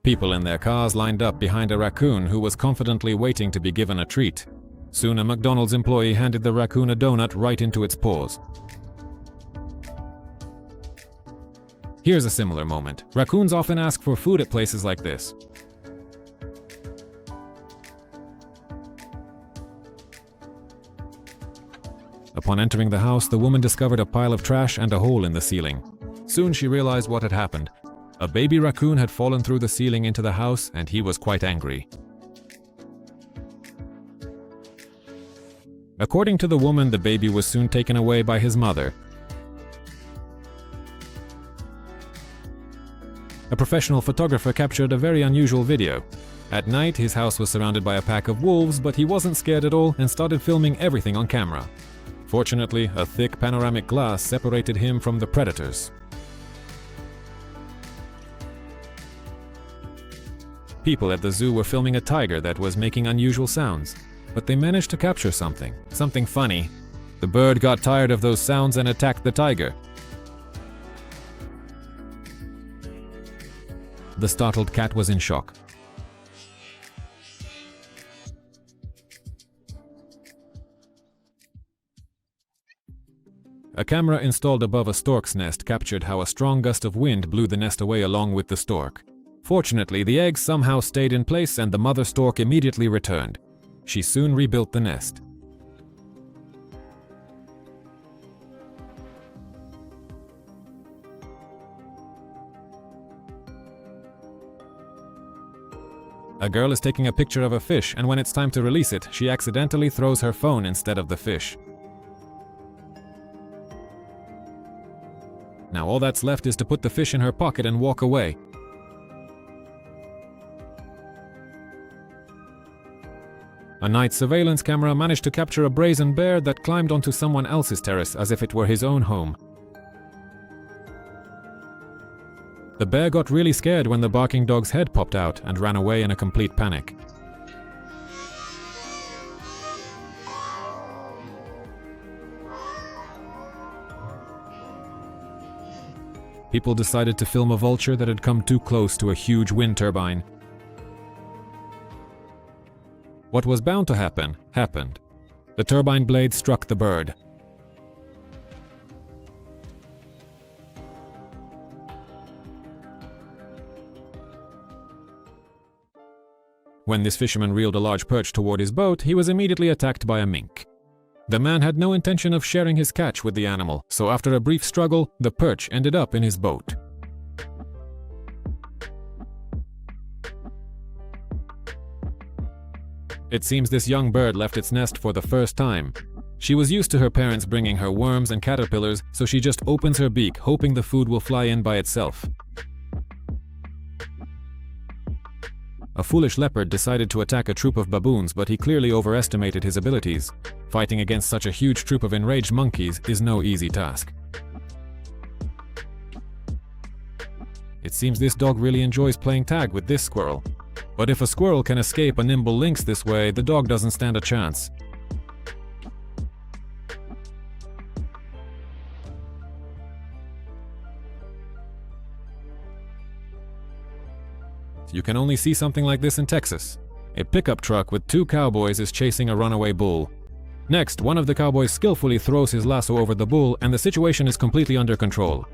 People in their cars lined up behind a raccoon who was confidently waiting to be given a treat. Soon a McDonald's employee handed the raccoon a donut right into its paws. Here's a similar moment. Raccoons often ask for food at places like this. Upon entering the house, the woman discovered a pile of trash and a hole in the ceiling. Soon she realized what had happened. A baby raccoon had fallen through the ceiling into the house, and he was quite angry. According to the woman, the baby was soon taken away by his mother. A professional photographer captured a very unusual video. At night, his house was surrounded by a pack of wolves, but he wasn't scared at all and started filming everything on camera. Fortunately, a thick panoramic glass separated him from the predators. People at the zoo were filming a tiger that was making unusual sounds, but they managed to capture something funny. The bird got tired of those sounds and attacked the tiger. The startled cat was in shock. A camera installed above a stork's nest captured how a strong gust of wind blew the nest away along with the stork. Fortunately, the eggs somehow stayed in place and the mother stork immediately returned. She soon rebuilt the nest. A girl is taking a picture of a fish, and when it's time to release it, she accidentally throws her phone instead of the fish. Now all that's left is to put the fish in her pocket and walk away. A night surveillance camera managed to capture a brazen bear that climbed onto someone else's terrace as if it were his own home. The bear got really scared when the barking dog's head popped out and ran away in a complete panic. People decided to film a vulture that had come too close to a huge wind turbine. What was bound to happen, happened. The turbine blade struck the bird. When this fisherman reeled a large perch toward his boat, he was immediately attacked by a mink. The man had no intention of sharing his catch with the animal, so after a brief struggle, the perch ended up in his boat. It seems this young bird left its nest for the first time. She was used to her parents bringing her worms and caterpillars, so she just opens her beak, hoping the food will fly in by itself. A foolish leopard decided to attack a troop of baboons, but he clearly overestimated his abilities. Fighting against such a huge troop of enraged monkeys is no easy task. It seems this dog really enjoys playing tag with this squirrel. But if a squirrel can escape a nimble lynx this way, the dog doesn't stand a chance. You can only see something like this in Texas. A pickup truck with two cowboys is chasing a runaway bull. Next, one of the cowboys skillfully throws his lasso over the bull, and the situation is completely under control.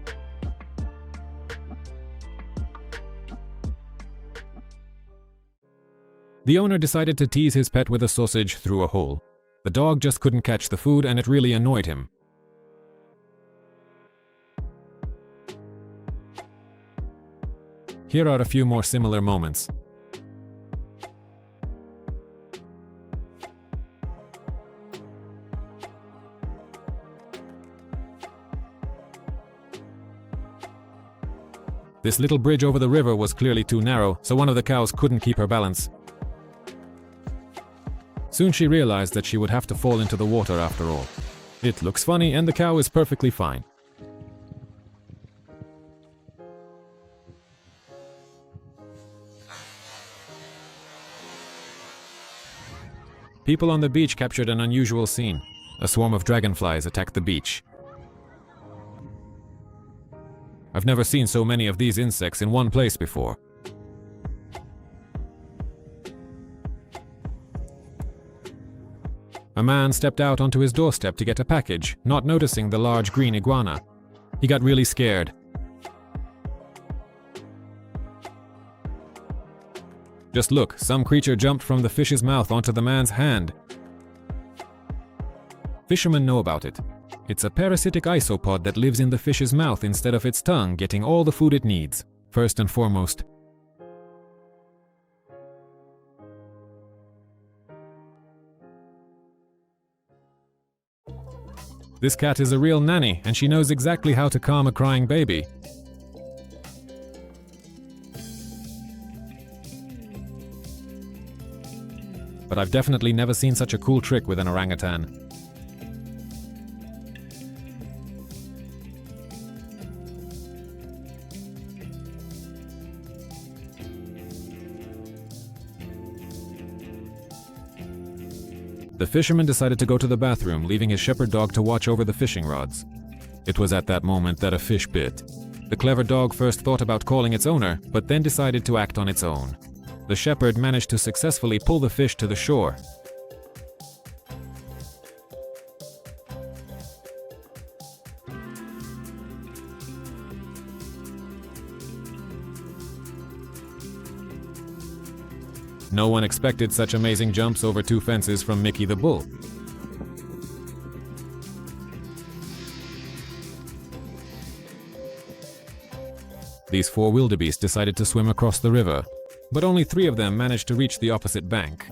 The owner decided to tease his pet with a sausage through a hole. The dog just couldn't catch the food, and it really annoyed him. Here are a few more similar moments. This little bridge over the river was clearly too narrow, so one of the cows couldn't keep her balance. Soon she realized that she would have to fall into the water after all. It looks funny, and the cow is perfectly fine. People on the beach captured an unusual scene. A swarm of dragonflies attacked the beach. I've never seen so many of these insects in one place before. A man stepped out onto his doorstep to get a package, not noticing the large green iguana. He got really scared. Just look, some creature jumped from the fish's mouth onto the man's hand. Fishermen know about it. It's a parasitic isopod that lives in the fish's mouth instead of its tongue, getting all the food it needs, first and foremost. This cat is a real nanny, and she knows exactly how to calm a crying baby. But I've definitely never seen such a cool trick with an orangutan. The fisherman decided to go to the bathroom, leaving his shepherd dog to watch over the fishing rods. It was at that moment that a fish bit. The clever dog first thought about calling its owner, but then decided to act on its own. The shepherd managed to successfully pull the fish to the shore. No one expected such amazing jumps over 2 fences from Mickey the Bull. These 4 wildebeest decided to swim across the river, but only 3 of them managed to reach the opposite bank.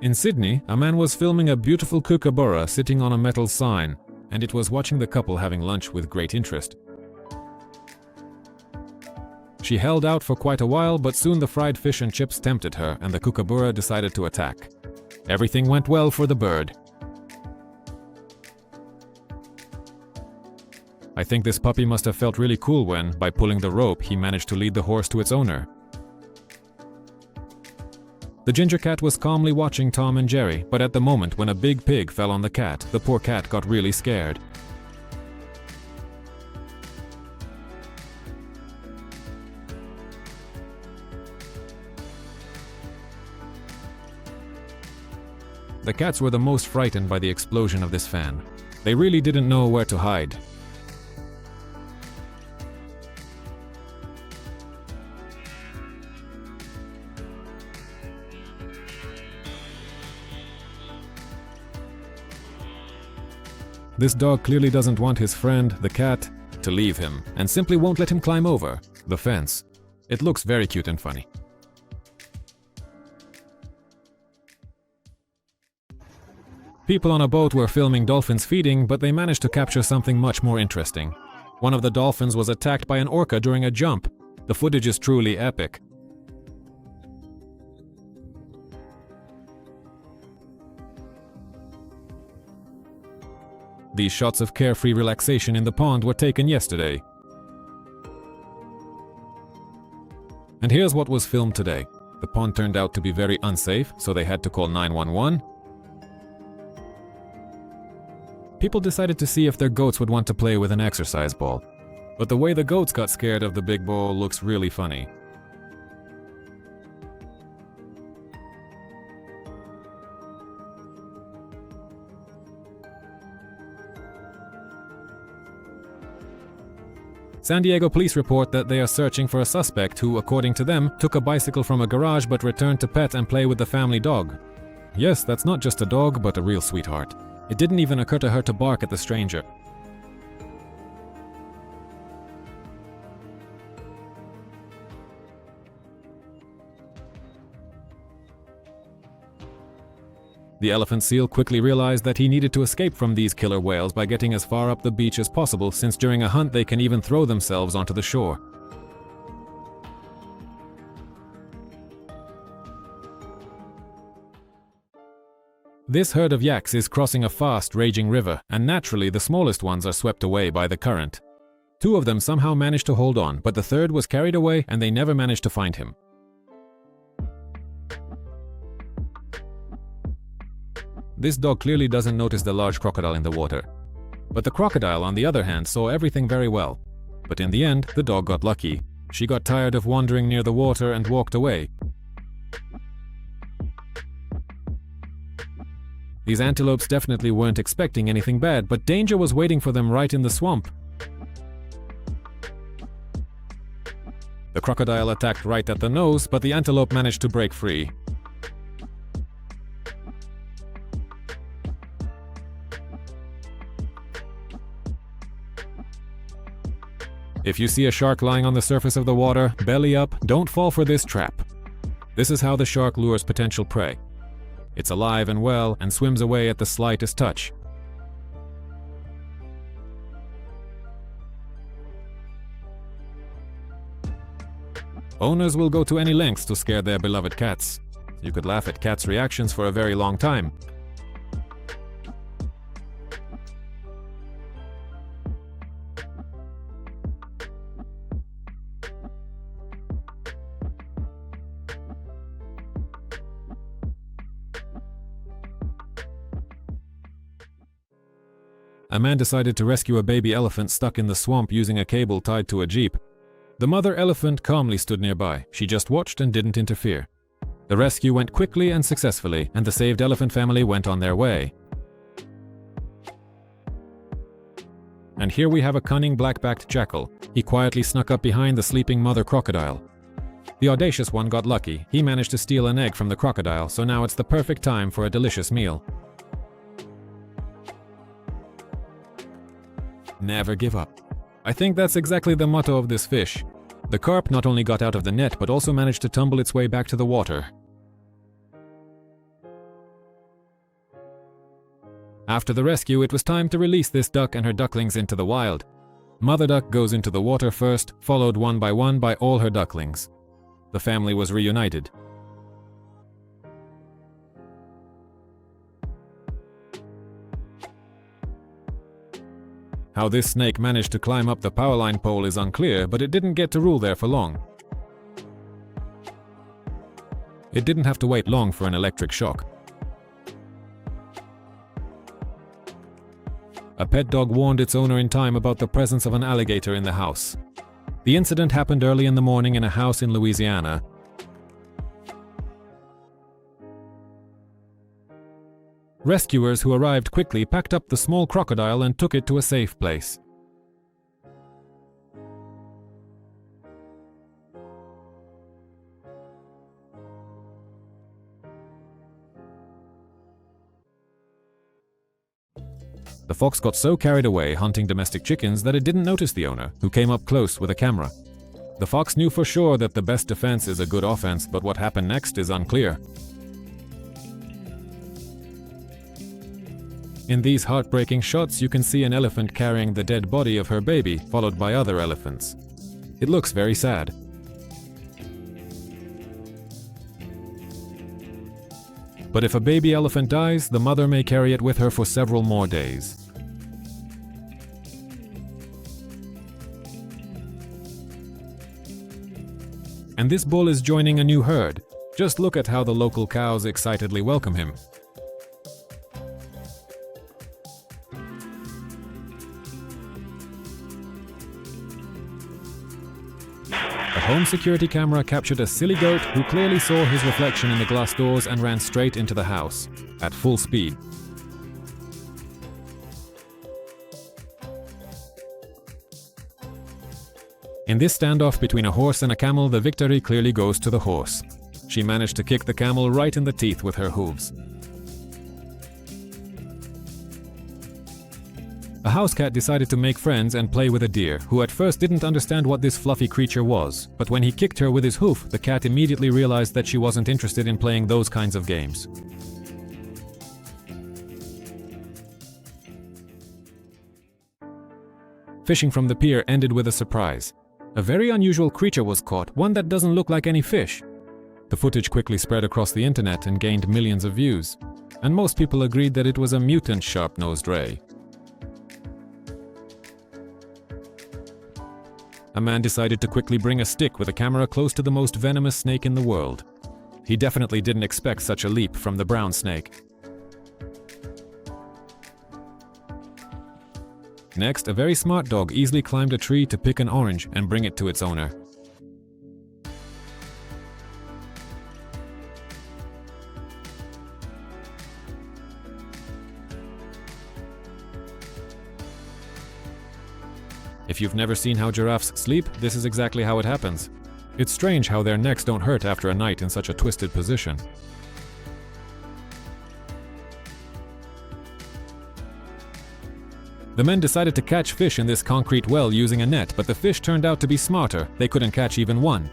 In Sydney, a man was filming a beautiful kookaburra sitting on a metal sign, and it was watching the couple having lunch with great interest. She held out for quite a while, but soon the fried fish and chips tempted her, and the kookaburra decided to attack. Everything went well for the bird. I think this puppy must have felt really cool when, by pulling the rope, he managed to lead the horse to its owner. The ginger cat was calmly watching Tom and Jerry, but at the moment when a big pig fell on the cat, the poor cat got really scared. The cats were the most frightened by the explosion of this fan. They really didn't know where to hide. This dog clearly doesn't want his friend, the cat, to leave him, and simply won't let him climb over the fence. It looks very cute and funny. People on a boat were filming dolphins feeding, but they managed to capture something much more interesting. One of the dolphins was attacked by an orca during a jump. The footage is truly epic. These shots of carefree relaxation in the pond were taken yesterday. And here's what was filmed today. The pond turned out to be very unsafe, so they had to call 911. People decided to see if their goats would want to play with an exercise ball. But the way the goats got scared of the big ball looks really funny. San Diego police report that they are searching for a suspect who, according to them, took a bicycle from a garage but returned to pet and play with the family dog. Yes, that's not just a dog, but a real sweetheart. It didn't even occur to her to bark at the stranger. The elephant seal quickly realized that he needed to escape from these killer whales by getting as far up the beach as possible, since during a hunt they can even throw themselves onto the shore. This herd of yaks is crossing a fast, raging river, and naturally the smallest ones are swept away by the current. 2 of them somehow managed to hold on, but the third was carried away and they never managed to find him. This dog clearly doesn't notice the large crocodile in the water. But the crocodile, on the other hand, saw everything very well. But in the end, the dog got lucky. She got tired of wandering near the water and walked away. These antelopes definitely weren't expecting anything bad, but danger was waiting for them right in the swamp. The crocodile attacked right at the nose, but the antelope managed to break free. If you see a shark lying on the surface of the water, belly up, don't fall for this trap. This is how the shark lures potential prey. It's alive and well and swims away at the slightest touch. Owners will go to any lengths to scare their beloved cats. You could laugh at cats' reactions for a very long time. A man decided to rescue a baby elephant stuck in the swamp using a cable tied to a jeep. The mother elephant calmly stood nearby. She just watched and didn't interfere. The rescue went quickly and successfully, and the saved elephant family went on their way. And here we have a cunning black-backed jackal. He quietly snuck up behind the sleeping mother crocodile. The audacious one got lucky. He managed to steal an egg from the crocodile, so now it's the perfect time for a delicious meal. Never give up. I think that's exactly the motto of this fish. The carp not only got out of the net, but also managed to tumble its way back to the water. After the rescue, it was time to release this duck and her ducklings into the wild. Mother duck goes into the water first, followed one by all her ducklings. The family was reunited. How this snake managed to climb up the power line pole is unclear, but it didn't get to rule there for long. It didn't have to wait long for an electric shock. A pet dog warned its owner in time about the presence of an alligator in the house. The incident happened early in the morning in a house in Louisiana. Rescuers who arrived quickly packed up the small crocodile and took it to a safe place. The fox got so carried away hunting domestic chickens that it didn't notice the owner, who came up close with a camera. The fox knew for sure that the best defense is a good offense, but what happened next is unclear. In these heartbreaking shots, you can see an elephant carrying the dead body of her baby, followed by other elephants. It looks very sad. But if a baby elephant dies, the mother may carry it with her for several more days. And this bull is joining a new herd. Just look at how the local cows excitedly welcome him. A home security camera captured a silly goat who clearly saw his reflection in the glass doors and ran straight into the house, at full speed. In this standoff between a horse and a camel, the victory clearly goes to the horse. She managed to kick the camel right in the teeth with her hooves. A house cat decided to make friends and play with a deer, who at first didn't understand what this fluffy creature was, but when he kicked her with his hoof, the cat immediately realized that she wasn't interested in playing those kinds of games. Fishing from the pier ended with a surprise. A very unusual creature was caught, one that doesn't look like any fish. The footage quickly spread across the internet and gained millions of views, and most people agreed that it was a mutant sharp-nosed ray. A man decided to quickly bring a stick with a camera close to the most venomous snake in the world. He definitely didn't expect such a leap from the brown snake. Next, a very smart dog easily climbed a tree to pick an orange and bring it to its owner. If you've never seen how giraffes sleep, this is exactly how it happens. It's strange how their necks don't hurt after a night in such a twisted position. The men decided to catch fish in this concrete well using a net, but the fish turned out to be smarter. They couldn't catch even one.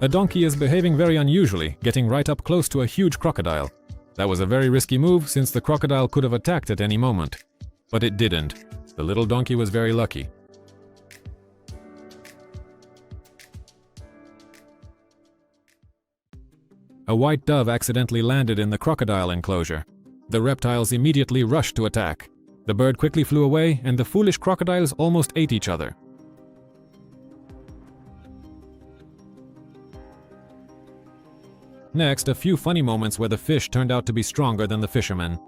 A donkey is behaving very unusually, getting right up close to a huge crocodile. That was a very risky move since the crocodile could have attacked at any moment. But it didn't. The little donkey was very lucky. A white dove accidentally landed in the crocodile enclosure. The reptiles immediately rushed to attack. The bird quickly flew away, and the foolish crocodiles almost ate each other. Next, a few funny moments where the fish turned out to be stronger than the fishermen.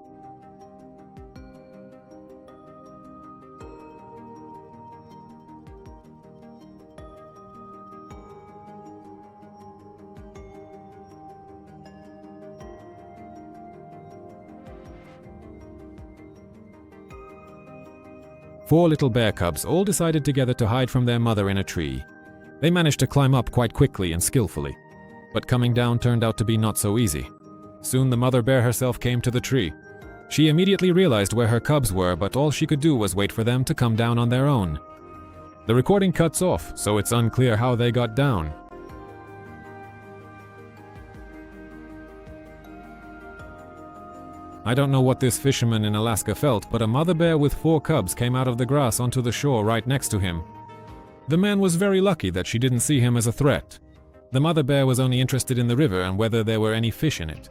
Four little bear cubs all decided together to hide from their mother in a tree. They managed to climb up quite quickly and skillfully. But coming down turned out to be not so easy. Soon the mother bear herself came to the tree. She immediately realized where her cubs were, but all she could do was wait for them to come down on their own. The recording cuts off, so it's unclear how they got down. I don't know what this fisherman in Alaska felt, but a mother bear with 4 cubs came out of the grass onto the shore right next to him. The man was very lucky that she didn't see him as a threat. The mother bear was only interested in the river and whether there were any fish in it.